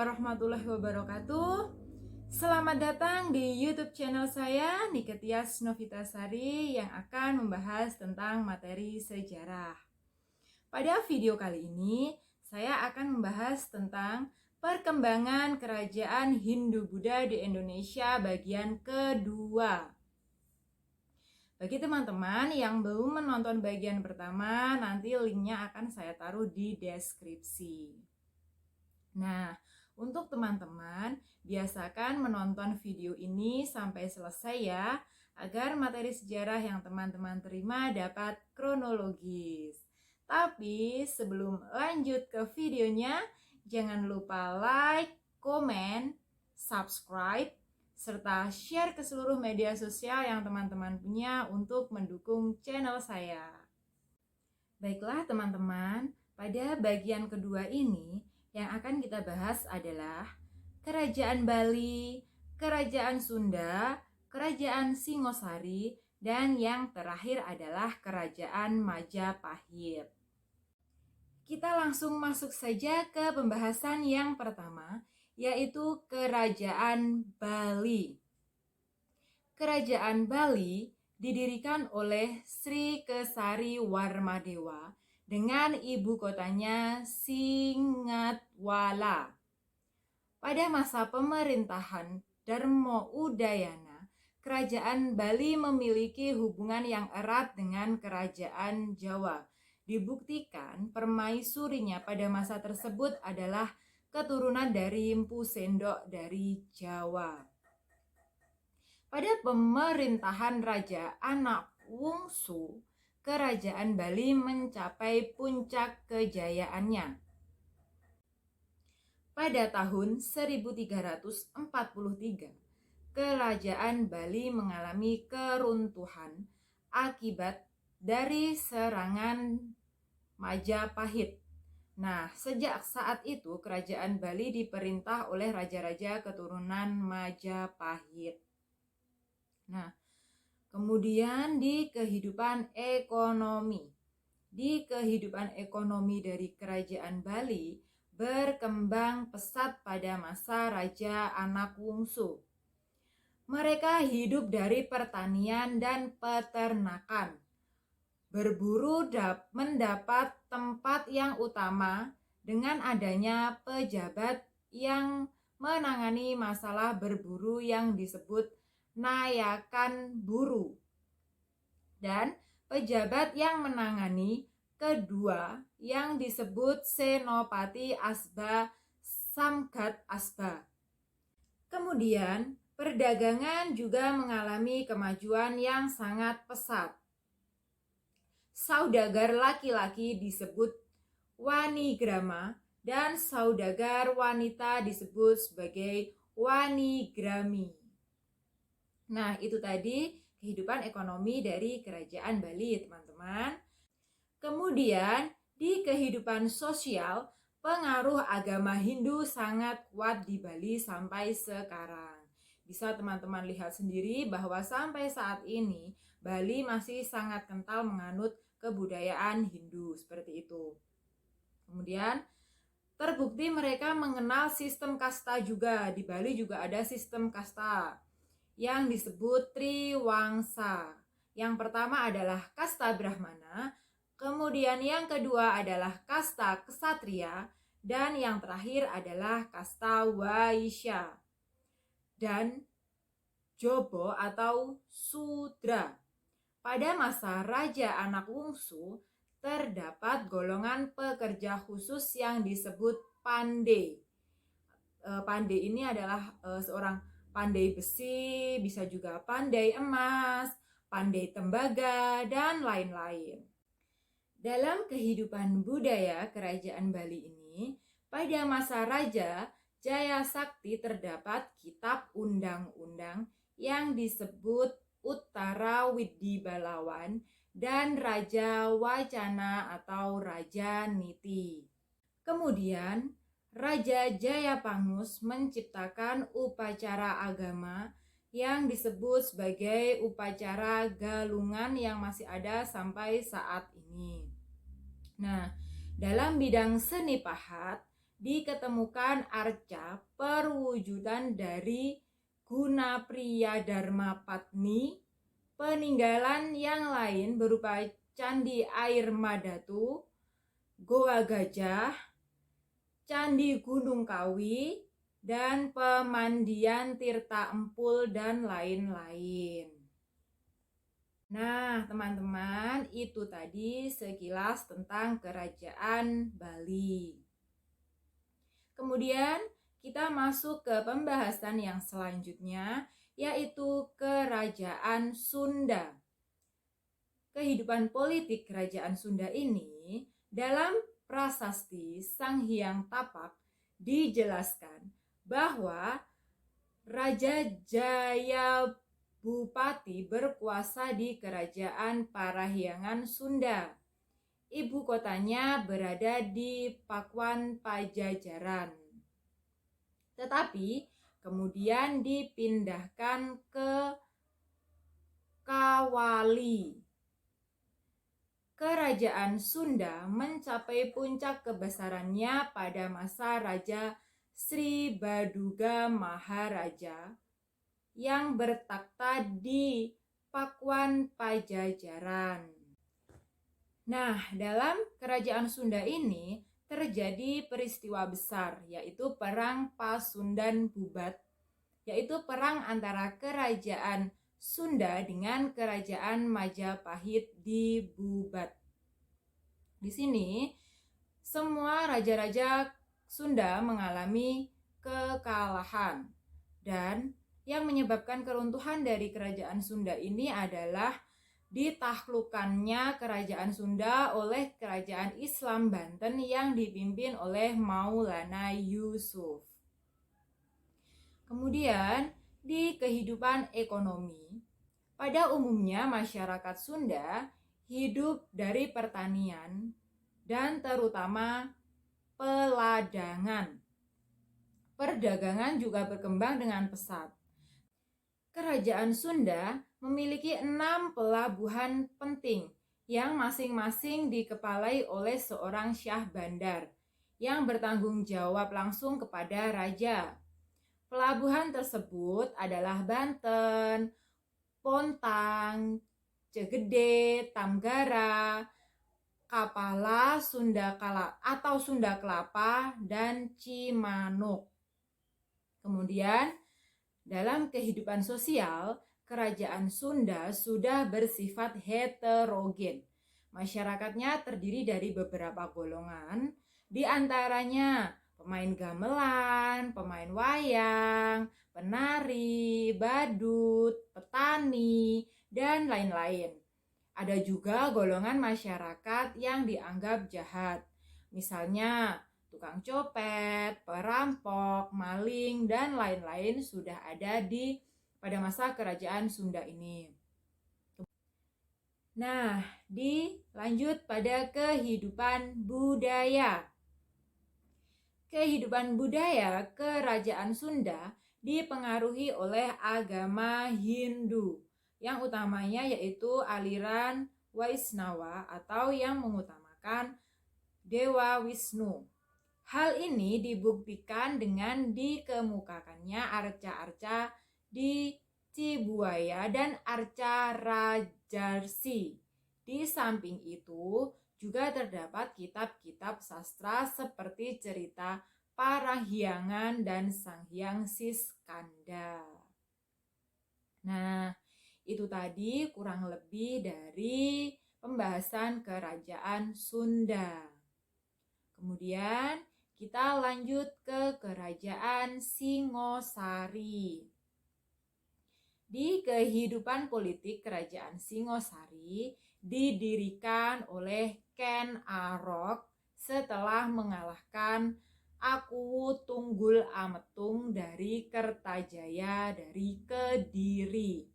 warahmatullahi wabarakatuh. Selamat datang di YouTube channel saya, Niketias Novitasari, yang akan membahas tentang materi sejarah. Pada video kali ini, saya akan membahas tentang perkembangan kerajaan Hindu-Buddha di Indonesia bagian kedua. Bagi teman-teman yang belum menonton bagian pertama, nanti linknya akan saya taruh di deskripsi. Nah, untuk teman-teman, biasakan menonton video ini sampai selesai ya, agar materi sejarah yang teman-teman terima dapat kronologis. Tapi sebelum lanjut ke videonya, jangan lupa like, komen, subscribe, serta share ke seluruh media sosial yang teman-teman punya untuk mendukung channel saya. Baiklah teman-teman, pada bagian kedua ini yang akan kita bahas adalah Kerajaan Bali, Kerajaan Sunda, Kerajaan Singosari, dan yang terakhir adalah Kerajaan Majapahit. Kita langsung masuk saja ke pembahasan yang pertama, yaitu Kerajaan Bali. Kerajaan Bali didirikan oleh Sri Kesari Warmadewa dengan ibu kotanya Singatwala. Pada masa pemerintahan Darmo Udayana, Kerajaan Bali memiliki hubungan yang erat dengan Kerajaan Jawa. Dibuktikan permaisurinya pada masa tersebut adalah keturunan dari Mpu Sendok dari Jawa. Pada pemerintahan Raja Anak Wungsu, Kerajaan Bali mencapai puncak kejayaannya. Pada tahun 1343, Kerajaan Bali mengalami keruntuhan akibat dari serangan Majapahit. Nah, sejak saat itu Kerajaan Bali diperintah oleh raja-raja keturunan Majapahit. Nah, kemudian di kehidupan ekonomi dari Kerajaan Bali berkembang pesat pada masa Raja Anak Wungsu. Mereka hidup dari pertanian dan peternakan. Berburu mendapat tempat yang utama dengan adanya pejabat yang menangani masalah berburu yang disebut nayakan buru, dan pejabat yang menangani kedua yang disebut senopati asba samgat asba. Kemudian perdagangan juga mengalami kemajuan yang sangat pesat. Saudagar laki-laki disebut wanigrama dan saudagar wanita disebut sebagai wanigrami. Nah, itu tadi kehidupan ekonomi dari Kerajaan Bali, teman-teman. Kemudian, di kehidupan sosial, pengaruh agama Hindu sangat kuat di Bali sampai sekarang. Bisa teman-teman lihat sendiri bahwa sampai saat ini, Bali masih sangat kental menganut kebudayaan Hindu, seperti itu. Kemudian, terbukti mereka mengenal sistem kasta juga. Di Bali juga ada sistem kasta yang disebut Triwangsa. Yang pertama adalah kasta Brahmana, kemudian yang kedua adalah kasta Ksatria, dan yang terakhir adalah kasta Waisya dan Jobo atau Sudra. Pada masa Raja Anak Wungsu, terdapat golongan pekerja khusus yang disebut pandai. Pandai ini adalah seorang pandai besi, bisa juga pandai emas, pandai tembaga, dan lain-lain. Dalam kehidupan budaya Kerajaan Bali ini, pada masa Raja Jayasakti terdapat kitab undang-undang yang disebut Uttara Widhi Balawan dan Raja Wacana atau Raja Niti. Kemudian Raja Jayapangus menciptakan upacara agama yang disebut sebagai upacara galungan yang masih ada sampai saat ini. Nah, dalam bidang seni pahat diketemukan arca perwujudan dari Guna Priya Dharma Patni. Peninggalan yang lain berupa Candi Air Madatu, Goa Gajah, Candi Gunung Kawi, dan pemandian Tirta Empul, dan lain-lain. Nah, teman-teman, itu tadi sekilas tentang Kerajaan Bali. Kemudian kita masuk ke pembahasan yang selanjutnya, yaitu Kerajaan Sunda. Kehidupan politik Kerajaan Sunda ini dalam prasasti Sang Hyang Tapak dijelaskan bahwa Raja Jayabupati berkuasa di Kerajaan Parahyangan Sunda. Ibu kotanya berada di Pakuan Pajajaran. Tetapi kemudian dipindahkan ke Kawali. Kerajaan Sunda mencapai puncak kebesarannya pada masa Raja Sri Baduga Maharaja yang bertakhta di Pakuan Pajajaran. Nah, dalam Kerajaan Sunda ini terjadi peristiwa besar, yaitu Perang Pasundan Bubat, yaitu perang antara Kerajaan Sunda dengan Kerajaan Majapahit di Bubat. Di sini semua raja-raja Sunda mengalami kekalahan, dan yang menyebabkan keruntuhan dari Kerajaan Sunda ini adalah ditaklukkannya Kerajaan Sunda oleh Kerajaan Islam Banten yang dipimpin oleh Maulana Yusuf. Kemudian di kehidupan ekonomi, pada umumnya masyarakat Sunda hidup dari pertanian dan terutama peladangan. Perdagangan juga berkembang dengan pesat. Kerajaan Sunda memiliki 6 pelabuhan penting yang masing-masing dikepalai oleh seorang syah bandar yang bertanggung jawab langsung kepada raja. Pelabuhan tersebut adalah Banten, Pontang, Cegede, Tamgara, Kapala, Sunda Kelapa, dan Cimanuk. Kemudian dalam kehidupan sosial, Kerajaan Sunda sudah bersifat heterogen. Masyarakatnya terdiri dari beberapa golongan, di antaranya pemain gamelan, pemain wayang, penari, badut, petani, dan lain-lain. Ada juga golongan masyarakat yang dianggap jahat, misalnya tukang copet, perampok, maling, dan lain-lain sudah ada pada masa Kerajaan Sunda ini. Nah, dilanjut pada kehidupan budaya. Kehidupan budaya Kerajaan Sunda dipengaruhi oleh agama Hindu, yang utamanya yaitu aliran Waisnawa atau yang mengutamakan Dewa Wisnu. Hal ini dibuktikan dengan dikemukakannya arca-arca di Cibuaya dan arca Rajarsi. Di samping itu juga terdapat kitab-kitab sastra seperti cerita Parahyangan dan Sang Hyang Siskanda. Nah, itu tadi kurang lebih dari pembahasan Kerajaan Sunda. Kemudian kita lanjut ke Kerajaan Singosari. Di kehidupan politik Kerajaan Singosari didirikan oleh Ken Arok setelah mengalahkan Akuwu Tunggul Ametung dari Kertajaya dari Kediri.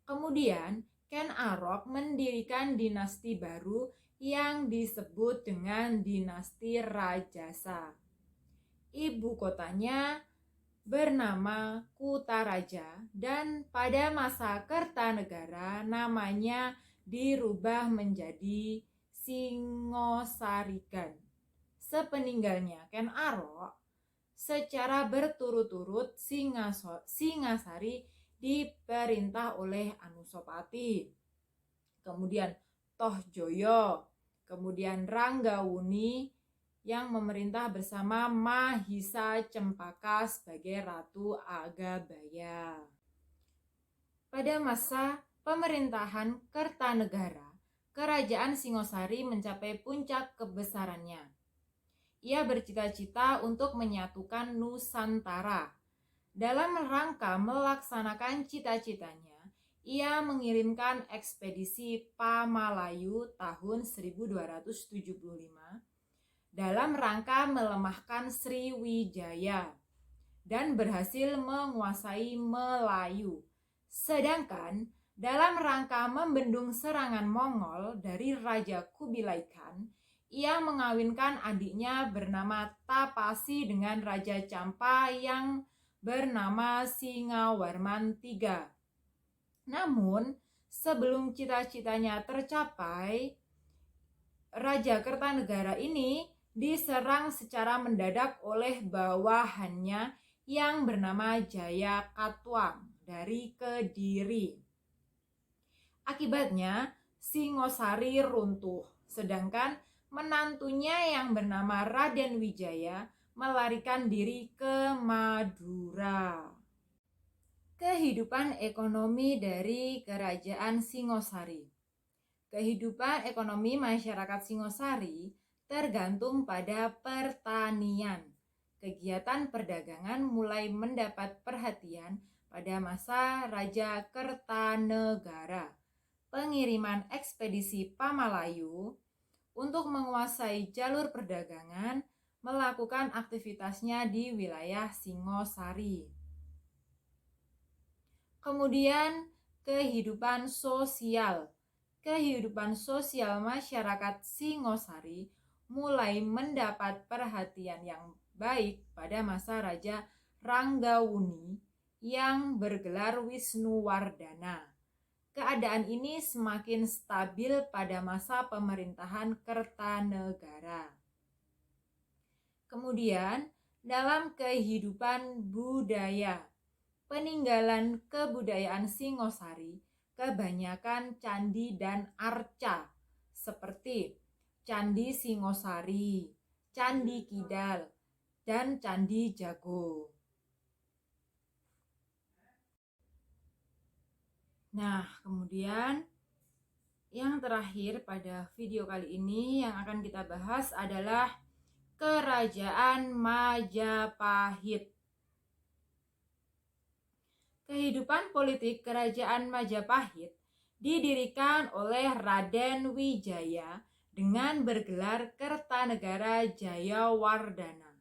Kemudian Ken Arok mendirikan dinasti baru yang disebut dengan dinasti Rajasa. Ibu kotanya bernama Kutaraja, dan pada masa Kertanegara namanya dirubah menjadi Singosarigan. sepeninggalnya Ken Arok, secara berturut-turut Singasari diperintah oleh Anusapati, kemudian Tohjoyo, kemudian Ranggawuni yang memerintah bersama Mahisa Cempaka sebagai Ratu Agabaya. Pada masa pemerintahan Kertanegara, Kerajaan Singosari mencapai puncak kebesarannya. Ia bercita-cita untuk menyatukan Nusantara. Dalam rangka melaksanakan cita-citanya, ia mengirimkan ekspedisi Pamalayu tahun 1275 dalam rangka melemahkan Sriwijaya dan berhasil menguasai Melayu. Sedangkan dalam rangka membendung serangan Mongol dari Raja Kubilai Khan, ia mengawinkan adiknya bernama Tapasi dengan Raja Campa yang bernama Singawarman III. Namun, sebelum cita-citanya tercapai, Raja Kertanegara ini diserang secara mendadak oleh bawahannya yang bernama Jaya Katuang dari Kediri. Akibatnya, Singosari runtuh, sedangkan menantunya yang bernama Raden Wijaya melarikan diri ke Madura. Kehidupan ekonomi dari Kerajaan Singosari. Kehidupan ekonomi masyarakat Singosari tergantung pada pertanian. Kegiatan perdagangan mulai mendapat perhatian pada masa Raja Kertanegara. Pengiriman ekspedisi Pamalayu untuk menguasai jalur perdagangan melakukan aktivitasnya di wilayah Singosari. Kemudian kehidupan sosial. Kehidupan sosial masyarakat Singosari mulai mendapat perhatian yang baik pada masa Raja Ranggawuni yang bergelar Wisnuwardana. Keadaan ini semakin stabil pada masa pemerintahan Kertanegara. Kemudian dalam kehidupan budaya, peninggalan kebudayaan Singosari kebanyakan candi dan arca seperti Candi Singosari, Candi Kidal, dan Candi Jago. Nah, kemudian yang terakhir pada video kali ini yang akan kita bahas adalah Kerajaan Majapahit. Kehidupan politik Kerajaan Majapahit didirikan oleh Raden Wijaya dengan bergelar Kertanegara Jayawardana.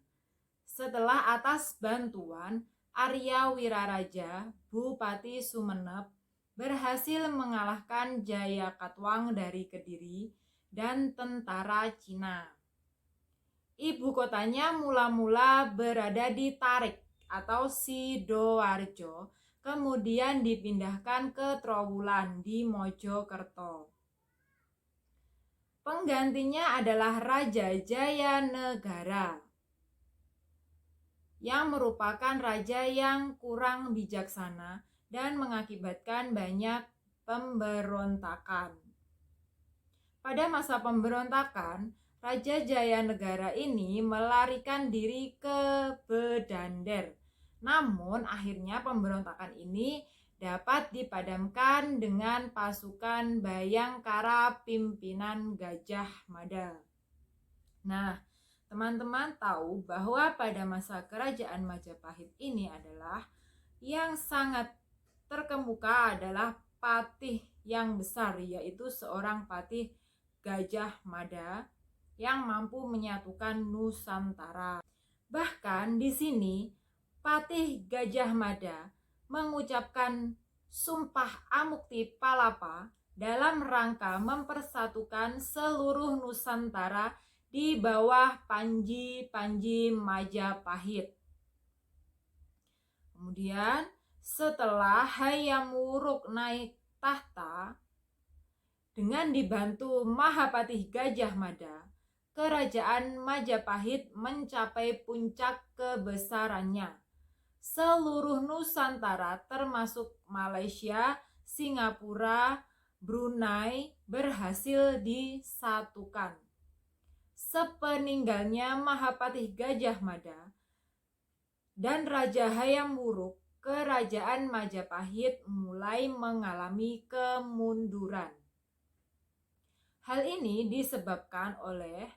Setelah atas bantuan Arya Wiraraja, Bupati Sumenep, berhasil mengalahkan Jaya Katuang dari Kediri dan tentara Cina. Ibu kotanya mula-mula berada di Tarik atau Sidoarjo, kemudian dipindahkan ke Trowulan di Mojokerto. Penggantinya adalah Raja Jayanegara, yang merupakan raja yang kurang bijaksana dan mengakibatkan banyak pemberontakan. Pada masa pemberontakan, Raja Jayanegara ini melarikan diri ke Bedander. Namun akhirnya pemberontakan ini dapat dipadamkan dengan pasukan Bayangkara pimpinan Gajah Mada. Nah, teman-teman tahu bahwa pada masa Kerajaan Majapahit ini adalah yang sangat terkemuka adalah patih yang besar, yaitu seorang patih Gajah Mada yang mampu menyatukan Nusantara. Bahkan di sini Patih Gajah Mada mengucapkan Sumpah Amukti Palapa dalam rangka mempersatukan seluruh Nusantara di bawah Panji Majapahit. Kemudian setelah Hayam Wuruk naik tahta dengan dibantu Mahapatih Gajah Mada, kerajaan Majapahit mencapai puncak kebesarannya. Seluruh Nusantara termasuk Malaysia, Singapura, Brunei berhasil disatukan. Sepeninggalnya Mahapatih Gajah Mada dan Raja Hayam Wuruk, kerajaan Majapahit mulai mengalami kemunduran. Hal ini disebabkan oleh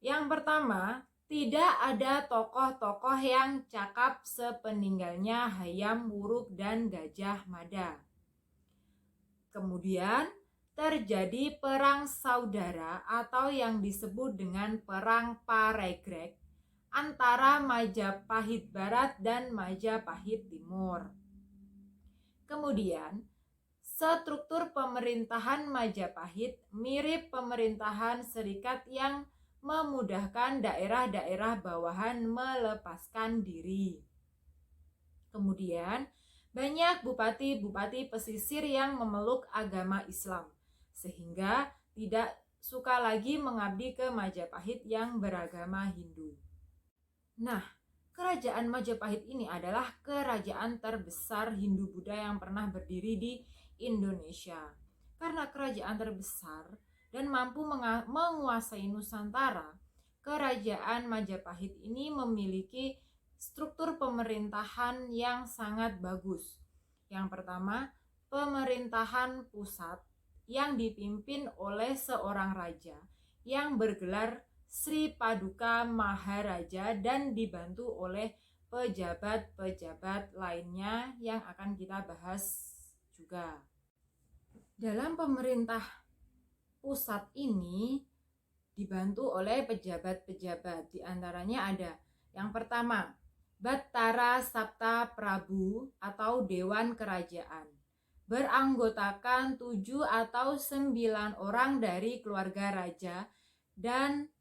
yang pertama, tidak ada tokoh-tokoh yang cakap sepeninggalnya Hayam Wuruk dan Gajah Mada. Kemudian terjadi perang saudara atau yang disebut dengan perang Paregreg antara Majapahit Barat dan Majapahit Timur. Kemudian struktur pemerintahan Majapahit mirip pemerintahan Serikat yang memudahkan daerah-daerah bawahan melepaskan diri. Kemudian banyak bupati-bupati pesisir yang memeluk agama Islam, sehingga tidak suka lagi mengabdi ke Majapahit yang beragama Hindu. Nah, kerajaan Majapahit ini adalah kerajaan terbesar Hindu-Buddha yang pernah berdiri di Indonesia. Karena kerajaan terbesar dan mampu menguasai Nusantara, kerajaan Majapahit ini memiliki struktur pemerintahan yang sangat bagus. Yang pertama, pemerintahan pusat yang dipimpin oleh seorang raja yang bergelar Sri Paduka Maharaja dan dibantu oleh pejabat-pejabat lainnya yang akan kita bahas juga. Dalam pemerintah pusat ini dibantu oleh pejabat-pejabat, di antaranya ada yang pertama, Battara Sapta Prabu atau Dewan Kerajaan, beranggotakan 7 atau 9 orang dari keluarga raja dan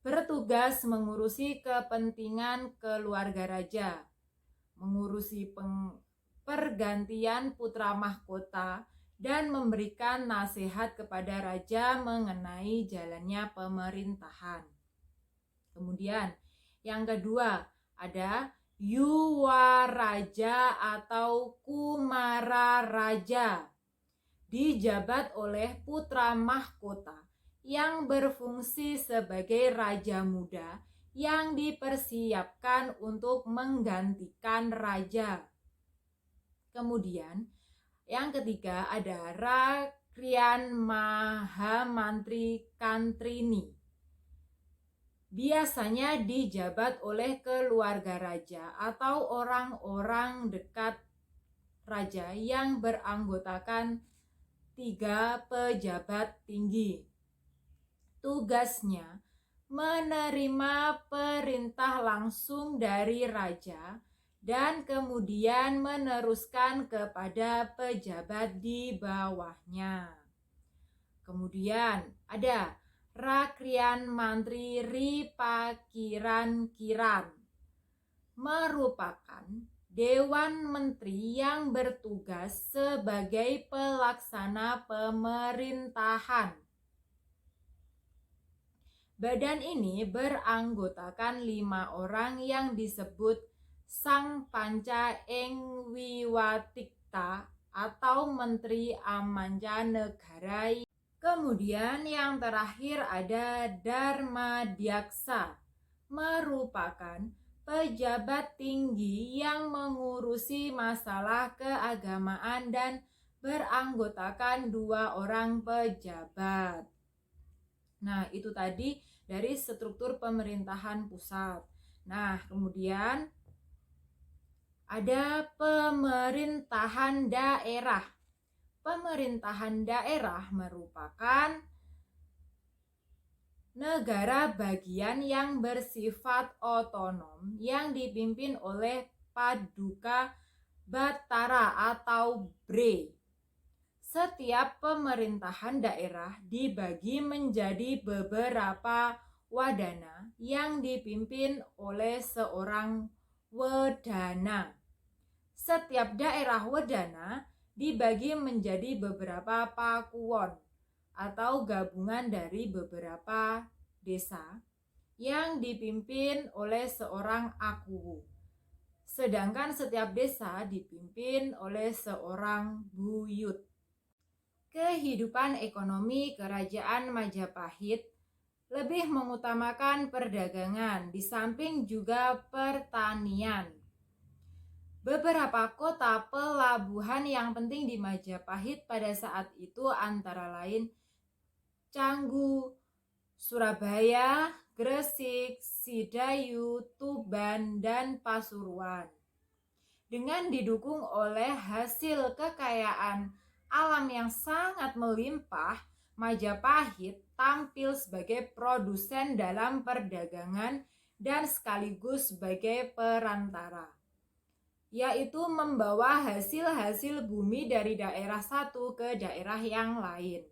bertugas mengurusi kepentingan keluarga raja, mengurusi pergantian putra mahkota, dan memberikan nasihat kepada raja mengenai jalannya pemerintahan. Kemudian yang kedua ada Yuwa Raja atau Kumara Raja, dijabat oleh putra mahkota yang berfungsi sebagai raja muda yang dipersiapkan untuk menggantikan raja. Kemudian yang ketiga ada Rakrian Mahamantri Kantrini, biasanya dijabat oleh keluarga raja atau orang-orang dekat raja yang beranggotakan 3 pejabat tinggi. Tugasnya menerima perintah langsung dari raja dan kemudian meneruskan kepada pejabat di bawahnya. Kemudian ada Rakrian Mantri Ripakiran Kiran, merupakan Dewan Menteri yang bertugas sebagai pelaksana pemerintahan. Badan ini beranggotakan 5 orang yang disebut Sang Panca Engwiwatikta atau Menteri Amanca Negara. Kemudian yang terakhir ada Darmadiaksa, merupakan pejabat tinggi yang mengurusi masalah keagamaan dan beranggotakan 2 orang pejabat. Nah, itu tadi dari struktur pemerintahan pusat. Nah, kemudian ada pemerintahan daerah. Pemerintahan daerah merupakan negara bagian yang bersifat otonom yang dipimpin oleh Paduka Battara atau Bre. Setiap pemerintahan daerah dibagi menjadi beberapa wadana yang dipimpin oleh seorang wedana. Setiap daerah wedana dibagi menjadi beberapa pakuwon atau gabungan dari beberapa desa yang dipimpin oleh seorang aku. Sedangkan setiap desa dipimpin oleh seorang buyut. Kehidupan ekonomi Kerajaan Majapahit lebih mengutamakan perdagangan di samping juga pertanian. Beberapa kota pelabuhan yang penting di Majapahit pada saat itu antara lain Canggu, Surabaya, Gresik, Sidayu, Tuban, dan Pasuruan. Dengan didukung oleh hasil kekayaan alam yang sangat melimpah, Majapahit tampil sebagai produsen dalam perdagangan dan sekaligus sebagai perantara, yaitu membawa hasil-hasil bumi dari daerah satu ke daerah yang lain.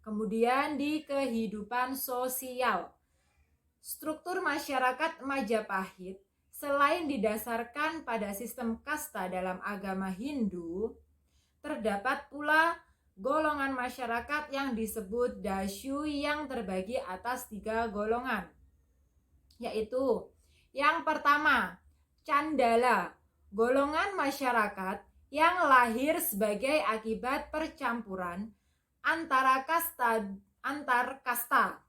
Kemudian di kehidupan sosial, struktur masyarakat Majapahit selain didasarkan pada sistem kasta dalam agama Hindu, terdapat pula golongan masyarakat yang disebut Dasyu yang terbagi atas 3 golongan, yaitu yang pertama, Candala, golongan masyarakat yang lahir sebagai akibat percampuran antar kasta.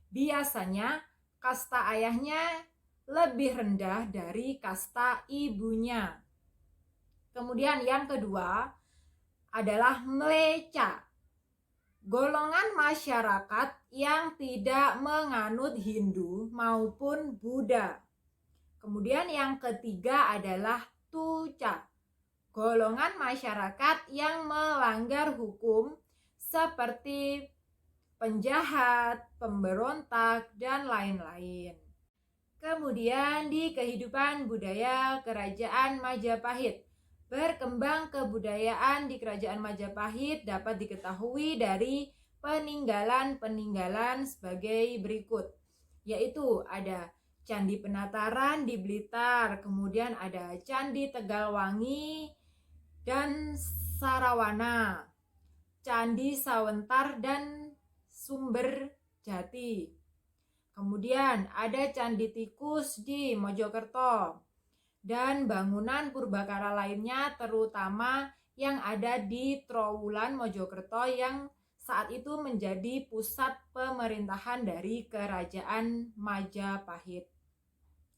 Biasanya kasta ayahnya lebih rendah dari kasta ibunya. Kemudian yang kedua adalah Mlecha, golongan masyarakat yang tidak menganut Hindu maupun Buddha. Kemudian yang ketiga adalah Tuca, golongan masyarakat yang melanggar hukum seperti penjahat, pemberontak, dan lain-lain. Kemudian di kehidupan budaya Kerajaan Majapahit, berkembang kebudayaan di Kerajaan Majapahit dapat diketahui dari peninggalan-peninggalan sebagai berikut, yaitu ada Candi Penataran di Blitar, kemudian ada Candi Tegalwangi dan Sarawana, Candi Sawentar dan Sumber Jati. Kemudian ada Candi Tikus di Mojokerto dan bangunan purbakala lainnya terutama yang ada di Trowulan Mojokerto yang saat itu menjadi pusat pemerintahan dari Kerajaan Majapahit.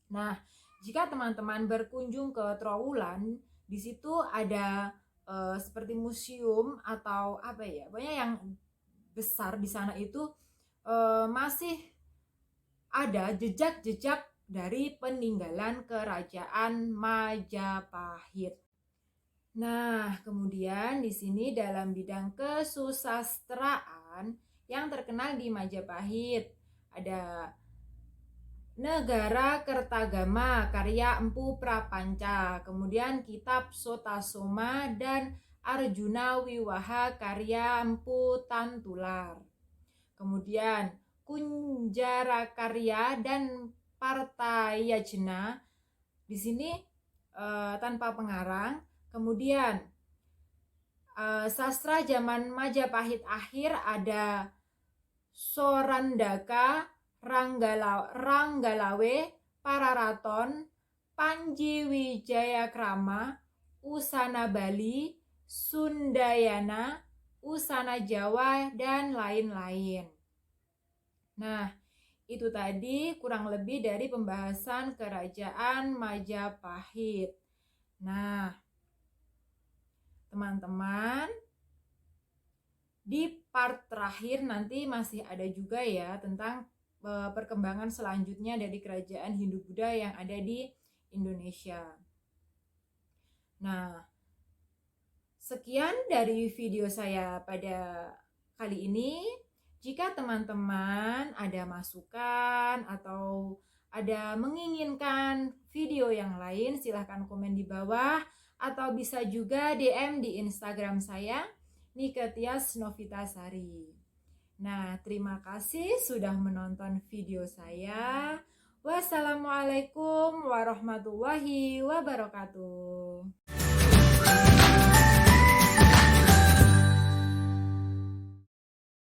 Nah, jika teman-teman berkunjung ke Trowulan, di situ ada seperti museum atau pokoknya yang besar di sana itu masih ada jejak-jejak dari peninggalan Kerajaan Majapahit. Nah, kemudian di sini dalam bidang kesusastraan yang terkenal di Majapahit ada Negara Kertagama karya Empu Prapanca, kemudian Kitab Sotasoma dan Arjuna Wiwaha karya Empu Tantular. Kemudian Kunjara Karya dan Partayajna di sini tanpa pengarang. Kemudian sastra zaman Majapahit akhir ada Sorandaka, Ranggalawe, Pararaton, Panji Wijayakrama, Usana Bali, Sundayana, Usana Jawa, dan lain-lain. Nah, itu tadi kurang lebih dari pembahasan Kerajaan Majapahit. Nah, teman-teman, di part terakhir nanti masih ada juga ya tentang perkembangan selanjutnya dari kerajaan Hindu-Buddha yang ada di Indonesia. Nah, sekian dari video saya pada kali ini. Jika teman-teman ada masukan atau ada menginginkan video yang lain, silahkan komen di bawah atau bisa juga DM di Instagram saya, Niketias Novitasari. Nah, terima kasih sudah menonton video saya. Wassalamualaikum warahmatullahi wabarakatuh.